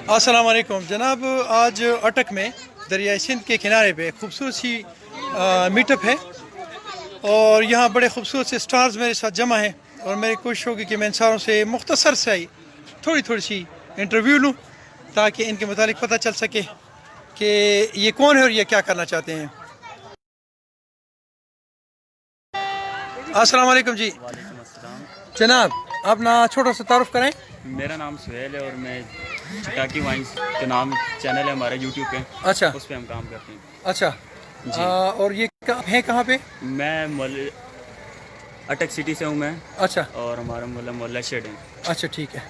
अस्सलाम वालेकुम जनाब, आज अटक में दरिया सिंध के किनारे पे खूबसूरत सी मीटअप है और यहाँ बड़े खूबसूरत से स्टार्स मेरे साथ जमा हैं और मेरी कोशिश होगी कि मैं इन सारों से मुख्तसर से थोड़ी सी इंटरव्यू लूँ ताकि इनके मुतालिक पता चल सके कि ये कौन है और ये क्या करना चाहते हैं। अस्सलाम वालेकुम जी। वालेकुम अस्सलाम। जनाब, अपना छोटा सा तारुफ करें। मेरा नाम सुहेल है और मैं चटाकी वाइन्स के नाम चैनल है हमारा यूट्यूब पे। अच्छा, उस पे हम काम करते हैं। अच्छा जी। और ये है कहाँ पे? मैं अटक सिटी से हूँ मैं। अच्छा और हमारा मोहल्ला शेड है। अच्छा, ठीक है।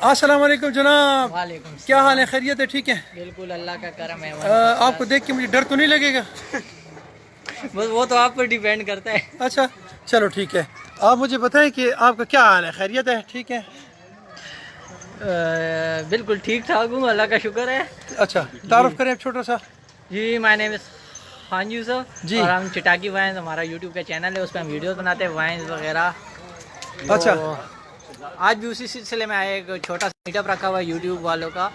अस्सलाम वालेकुम जनाब। वालेकुम क्या हाल है? खैरियत है? ठीक है, बिल्कुल अल्लाह का करम है। आपको देख के मुझे डर तो नहीं लगेगा? वो तो आप पर डिपेंड करता है। अच्छा चलो ठीक है, आप मुझे बताएं कि आपका क्या हाल है? खैरियत है? ठीक है, बिल्कुल ठीक ठाक हूँ, अल्लाह का शुक्र है। अच्छा तारुफ करें छोटा सा। जी, my name is Khan Yusuf ji. और हम चटाकी वाइन्स, हमारा यूट्यूब का चैनल है, उस पर हम वीडियोस बनाते हैं वाइन्स वगैरह। अच्छा। तो आज भी उसी सिलसिले में आए, एक छोटा सा मीटअप रखा हुआ है यूट्यूब वालों का,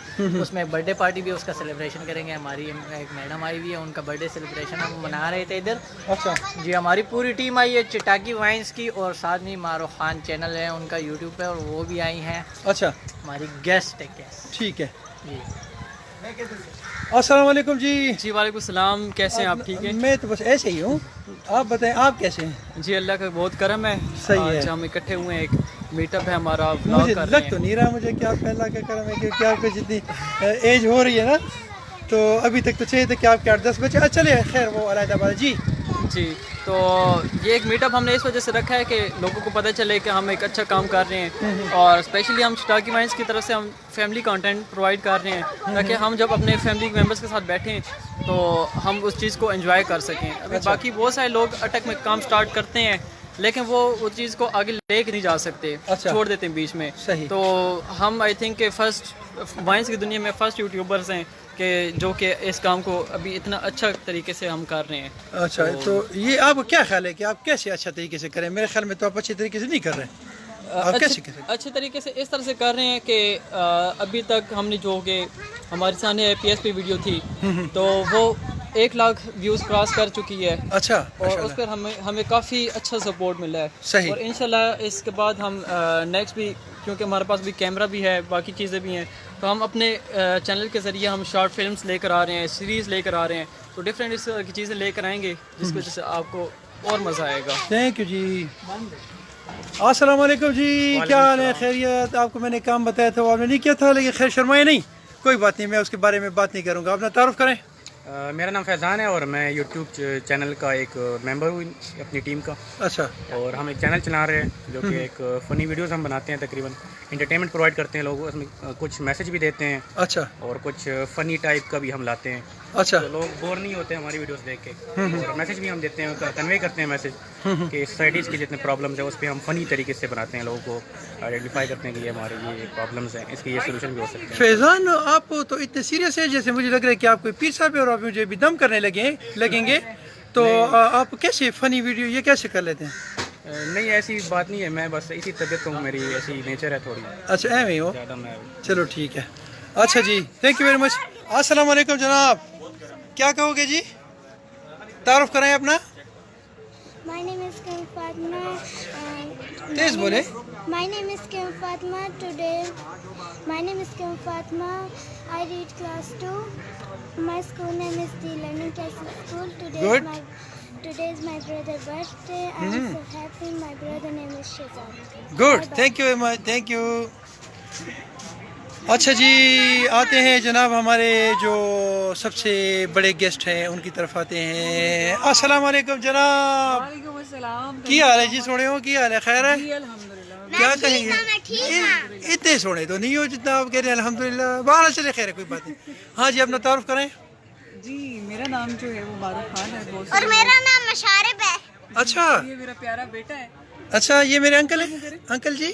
उसमें बर्थडे पार्टी भी उसका सेलिब्रेशन करेंगे। हमारी एक मैडम आई हुई है, उनका बर्थडे सेलिब्रेशन हम मना रहे थे इधर। अच्छा जी, हमारी पूरी टीम आई है चटाकी वाइन्स की, और साथ में मारो खान चैनल है उनका यूट्यूब पे, और वो भी आई हैं। अच्छा हमारी गेस्ट है गेस्ट। ठीक है जी अस्सलाम वालेकुम जी। जी वालेकुम सलाम, कैसे हैं आप? ठीक है। मैं तो बस ऐसे ही हूँ, आप बताएं आप कैसे हैं? जी अल्लाह का बहुत करम है। सही है। आज हम इकट्ठे हुए हैं, एक मीटअप है हमारा, व्लॉग मुझे कर लग रहे तो हैं। नहीं रहा मुझे कि आप अल्लाह का करम है, क्योंकि आपको जितनी एज हो रही है ना, तो अभी तक तो चाहिए था कि आपके 8-10 बच्चे। चले खैर, वो अलग बात जी। जी, तो ये एक मीटअप हमने इस वजह से रखा है कि लोगों को पता चले कि हम एक अच्छा काम कर रहे हैं, और स्पेशली हम चटाकी वाइन्स की तरफ से हम फैमिली कंटेंट प्रोवाइड कर रहे हैं, ताकि हम जब अपने फैमिली मेम्बर्स के साथ बैठें तो हम उस चीज़ को एंजॉय कर सकें। अभी बाकी बहुत सारे लोग अटक में काम स्टार्ट करते हैं, लेकिन वो चीज़ को आगे लेके नहीं जा सकते। अच्छा। छोड़ देते हैं बीच में। सही। तो हम आई थिंक कि फर्स्ट वाइन्स की दुनिया में फर्स्ट यूट्यूबर्स हैं कि जो कि इस काम को अभी इतना अच्छा तरीके से हम कर रहे हैं। अच्छा, तो ये आपको क्या ख्याल है कि आप कैसे अच्छा तरीके से करें? मेरे ख्याल में तो आप अच्छे तरीके से नहीं कर रहे हैं। आप कैसे करें? अच्छे तरीके से इस तरह से कर रहे हैं कि अभी तक हमने जो कि हमारे सामने PSP वीडियो थी, तो वो 1 लाख व्यूज़ क्रॉस कर चुकी है। अच्छा, और उस पर हमें काफ़ी अच्छा सपोर्ट मिला है। सही। और इंशाल्लाह इसके बाद हम नेक्स्ट भी, क्योंकि हमारे पास भी कैमरा भी है, बाकी चीज़ें भी हैं, तो हम अपने चैनल के ज़रिए हम शॉर्ट फिल्म्स लेकर आ रहे हैं, सीरीज़ लेकर आ रहे हैं, तो डिफरेंट इस तरह की चीज़ें लेकर आएंगे, जिसकी वजह से आपको और मज़ा आएगा। थैंक यू जी। अस्सलाम वालेकुम जी, क्या हाल है? खैरियत? आपको मैंने काम बताया था, वो आपने नहीं किया था, लेकिन खैर शर्माए नहीं, कोई बात नहीं, मैं उसके बारे में बात नहीं करूँगा। अपना तारुफ करें। मेरा नाम फैज़ान है और मैं यूट्यूब चैनल का एक मेंबर हूँ अपनी टीम का। अच्छा और हम एक चैनल चला रहे हैं जो कि एक फ़नी वीडियोस हम बनाते हैं, तकरीबन इंटरटेनमेंट प्रोवाइड करते हैं लोगों को, उसमें कुछ मैसेज भी देते हैं। अच्छा और कुछ फ़नी टाइप का भी हम लाते हैं, अच्छा तो लोग बोर नहीं होते हमारी वीडियोस देख के। और मैसेज भी हम देते हैं, कन्वे करते हैं मैसेज कि सोसाइटीज़ की जितने प्रॉब्लम्स हैं उस पर हम फ़नी तरीके से बनाते हैं, लोगों को आइडेंटिफाई करते हैं कि ये हमारे ये प्रॉब्लम्स हैं, इसके ये सोल्यूशन भी हो सकते हैं। फैज़ान, आप तो इतने सीरियस है जैसे मुझे लग रहा है कि आप कोई पीर साहब है और आप मुझे भी दम करने लगेंगे, तो आप कैसे फ़नी वीडियो ये कैसे कर लेते हैं? नहीं, ऐसी बात नहीं है, मैं बस इसी तबीयत को, मेरी ऐसी नेचर है थोड़ी अच्छा, ऐਵੇਂ ही हो? ज़्यादा मैं चलो ठीक है। अच्छा जी, थैंक यू वेरी मच। अस्सलाम वालेकुम जनाब, क्या कहोगे जी? तारुफ कराएं अपना। My name is Kim Fatma. तेज बोले। My name is Kim Fatma. My name is Kim Fatma. I read class 2. My school name is the Learning Castle School. Good. Today is my brother's birthday. I am so happy. My brother name is Shazad. Good, thank you very much, thank you. अच्छा जी, आते हैं जनाब हमारे जो सबसे बड़े guest हैं उनकी तरफ आते हैं। अस्सलाम वालेकुम जनाब। वालेकुम अस्सलाम। की हाल है जी? सोने हो? की हाल है? खैर है? जी अल्हम्दुलिल्लाह। क्या कहेंगे? इतने सोने तो नहीं हो जितना आप कह रहे हैं। अल्हम्दुलिल्लाह, बाहर चले, खैर है, कोई बात नहीं। हाँ जी, अपना तारुफ करें। जी, मेरा नाम जो है वो मारूफ खान है। बहुत और मेरा नाम मशारिब है। अच्छा ये मेरा प्यारा बेटा है। अच्छा, ये मेरे अंकल है। अंकल जी,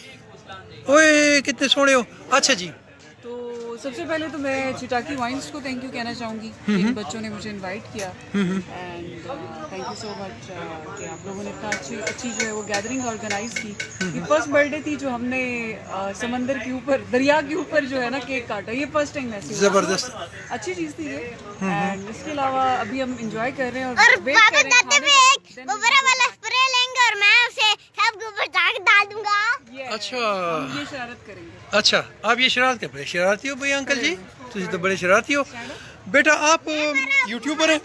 ओए कितने सोने हो। अच्छा जी, तो सबसे पहले तो मैं चिटाकी वाइन्स को थैंक यू कहना चाहूँगी कि इन बच्चों ने मुझे इनवाइट किया and thank you so much कि आप लोगों ने इतना अच्छी जो है वो गैदरिंग ऑर्गेनाइज की। ये फर्स्ट बर्थडे थी जो हमने समंदर के ऊपर, दरिया के ऊपर जो है ना केक काटा, ये फर्स्ट टाइम ऐसी हुआ। ज़बरदस्त। अच्छी चीज़ थी ये। एंड इसके अलावा अभी हम इंजॉय कर रहे हैं और वेट कर रहे हैं। वो बड़ा वाला स्प्रे लेंगे और मैं उसे सबके ऊपर जाके डाल दूंगा। अच्छा ये शरारत करेंगे। अच्छा, आप ये शरारत कर बड़े शरारती हो भैया अंकल जी, तुझे तो बड़े शरारती हो। बेटा आप यूट्यूबर हैं,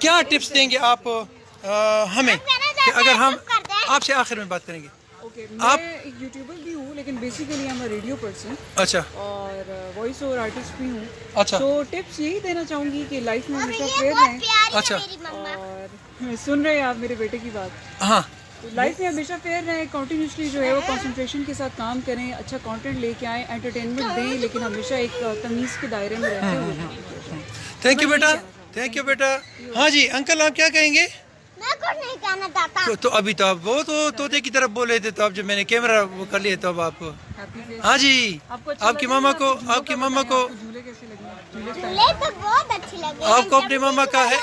क्या टिप्स देंगे आप हमें कि अगर हम आपसे आखिर में बात करेंगे? ओके, मैं एक यूट्यूबर भी हूँ लेकिन basically I am a radio person अच्छा और वॉइस ओवर आर्टिस्ट भी हूँ। अच्छा तो टिप्स यही देना चाहूँगी कि लाइफ में हमेशा फेयर रहें। अच्छा और सुन रहे हैं आप मेरे बेटे की बात, हाँ तो लाइफ में हमेशा फेयर रहें, कंटिन्यूसली जो है वो कंसंट्रेशन के साथ काम करें, अच्छा कंटेंट लेके आएँ, एंटरटेनमेंट दें, लेकिन हमेशा एक तमीज़ के दायरे में रहते हुए। थैंक यू बेटा, थैंक यू बेटा। हाँ जी अंकल आप क्या कहेंगे? मैं कुछ नहीं कहना चाहता। तो अभी तो आप वो तो तोते की तरफ बोले थे, तो अब जब मैंने कैमरा वो कर लिया तो अब आप हाँ जी आपकी मामा को झूले कैसे लगे? झूले तो बहुत अच्छी लगी। आपको अपनी मामा का है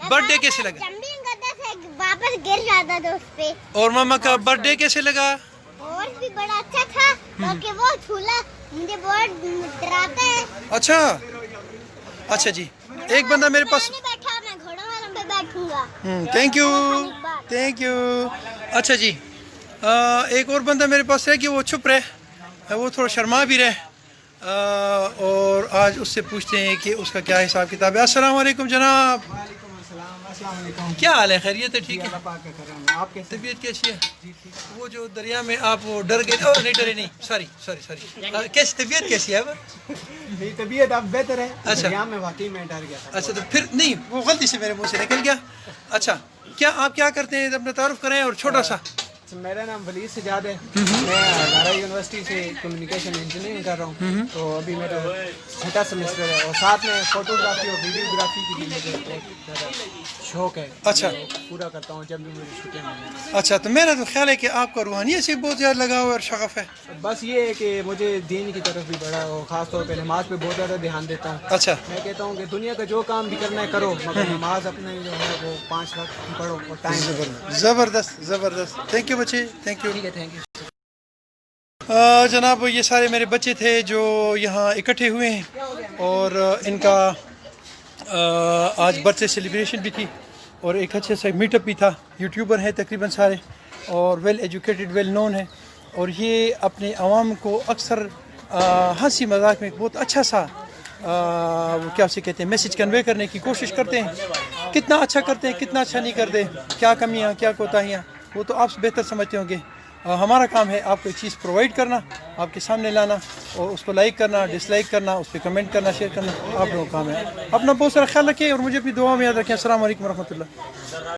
बर्थडे कैसे लगा? जंपिंग करते थे वापस गिर जाता था उस पे। और मामा का बर्थडे कैसे लगा? और भी बड़ा अच्छा था क्योंकि वो झूला मुझे बहुत डराता है। अच्छा अच्छा जी, एक बंदा मेरे पास नहीं बैठा, मैं घोड़ों वालों पे बैठूंगा। Thank you thank you. अच्छा जी एक और बंदा मेरे पास है कि वो चुप रहे, वो थोड़ा शर्मा भी रहे और आज उससे पूछते हैं कि उसका क्या हिसाब किताब है। अस्सलाम वालेकुम जनाब। क्या हाल है? खैरियत है? ठीक है। आपकी तबीयत कैसी है? वो जो दरिया में आप वो डर गए? नहीं डरे नहीं, सॉरी सॉरी सॉरी। कैसी तबीयत कैसी है अब? मेरी तबीयत अब बेहतर है। अच्छा। दरिया में वाकई में डर गया था। अच्छा तो फिर नहीं, वो गलती से मेरे मुंह से निकल गया। अच्छा क्या आप क्या करते हैं, अपना तारुफ करें और छोटा सा। मेरा नाम वलीद सजाद है, मैं हज़ारा यूनिवर्सिटी से कम्युनिकेशन इंजीनियरिंग कर रहा हूँ। तो अभी मेरा छठा सेमेस्टर है और साथ में फोटोग्राफी और वीडियोग्राफी की भी मुझे बहुत ज़्यादा शौक है। अच्छा पूरा करता हूँ जब भी मुझे छुट्टियाँ मिलती हैं। अच्छा तो मेरा तो ख्याल है कि आपका रूहानियत से बहुत ज़्यादा लगाव और शगफ है। बस ये है कि मुझे दीन की तरफ भी बड़ा और ख़ास तौर पे नमाज पे बहुत ज़्यादा ध्यान देता हूँ। अच्छा मैं कहता हूँ कि दुनिया का जो काम भी करना है करो, मगर नमाज अपने जो है वो 5 वक्त पढ़ो और टाइम। ज़बरदस्त ज़बरदस्त। थैंक यू बच्चे, थैंक यू। Thank you. जनाब ये सारे मेरे बच्चे थे जो यहाँ इकट्ठे हुए हैं और इनका आज बर्थडे सेलिब्रेशन भी थी और एक अच्छे सा मीटअप भी था। यूट्यूबर हैं तकरीबन सारे और वेल एजुकेटेड वेल नोन है और ये अपने आवाम को अक्सर हंसी मजाक में बहुत अच्छा सा वो क्या उसे कहते हैं मैसेज कन्वे करने की कोशिश करते हैं। कितना अच्छा करते हैं, कितना अच्छा नहीं करते, क्या कमियाँ क्या कोताहियाँ, वो तो आप बेहतर समझते होंगे। हमारा काम है आपको एक चीज़ प्रोवाइड करना, आपके सामने लाना और उसको लाइक करना, डिसलाइक करना, उस पर कमेंट करना, शेयर करना, आप लोगों का काम है। अपना बहुत सारा ख्याल रखें और मुझे अपनी दुआ में याद रखें। अस्सलाम वालेकुम रहमतुल्लाह।